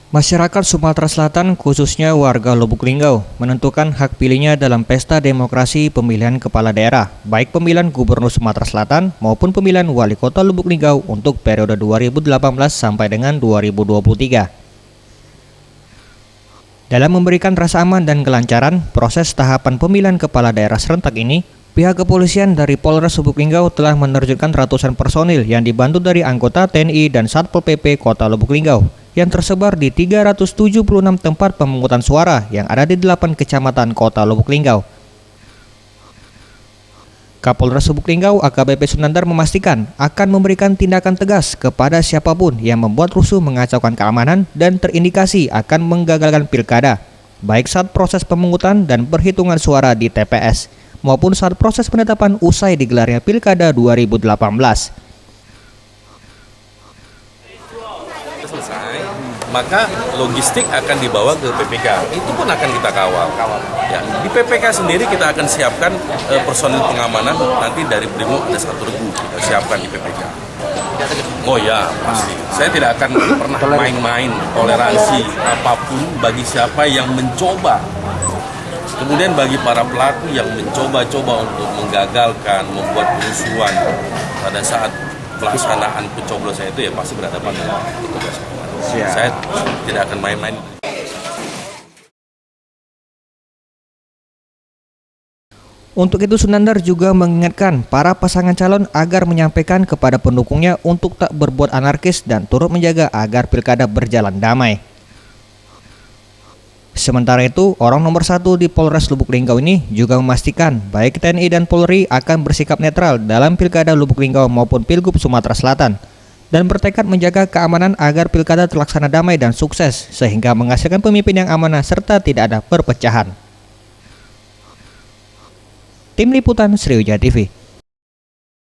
Masyarakat Sumatera Selatan, khususnya warga Lubuk Linggau, menentukan hak pilihnya dalam pesta demokrasi pemilihan kepala daerah, baik pemilihan Gubernur Sumatera Selatan maupun pemilihan Wali Kota Lubuk Linggau untuk periode 2018 sampai dengan 2023. Dalam memberikan rasa aman dan kelancaran proses tahapan pemilihan kepala daerah serentak ini, pihak kepolisian dari Polres Lubuk Linggau telah menerjunkan ratusan personil yang dibantu dari anggota TNI dan Satpol PP Kota Lubuk Linggau yang tersebar di 376 tempat pemungutan suara yang ada di 8 kecamatan Kota Lubuk Linggau. Kapolres Lubuk Linggau AKBP Sunandar memastikan akan memberikan tindakan tegas kepada siapapun yang membuat rusuh mengacaukan keamanan dan terindikasi akan menggagalkan pilkada, baik saat proses pemungutan dan perhitungan suara di TPS, maupun saat proses penetapan usai digelarnya pilkada 2018. Selesai, maka logistik akan dibawa ke PPK. Itu pun akan kita kawal. Ya, di PPK sendiri kita akan siapkan personil pengamanan, nanti dari Brimob ada 1.000 kita siapkan di PPK. Oh ya, pasti. Saya tidak akan pernah main-main toleransi apapun bagi siapa yang mencoba. Kemudian bagi para pelaku yang mencoba-coba untuk menggagalkan, membuat kerusuhan pada saat pelaksanaan pencoblosan itu, ya pasti berhadapan dengan petugas keamanan. Saya tidak akan main-main. Untuk itu Sunandar juga mengingatkan para pasangan calon agar menyampaikan kepada pendukungnya untuk tak berbuat anarkis dan turut menjaga agar pilkada berjalan damai. Sementara itu, orang nomor 1 di Polres Lubuk Linggau ini juga memastikan baik TNI dan Polri akan bersikap netral dalam pilkada Lubuk Linggau maupun Pilgub Sumatera Selatan dan bertekad menjaga keamanan agar pilkada terlaksana damai dan sukses sehingga menghasilkan pemimpin yang amanah serta tidak ada perpecahan. Tim Liputan Sriwijaya TV.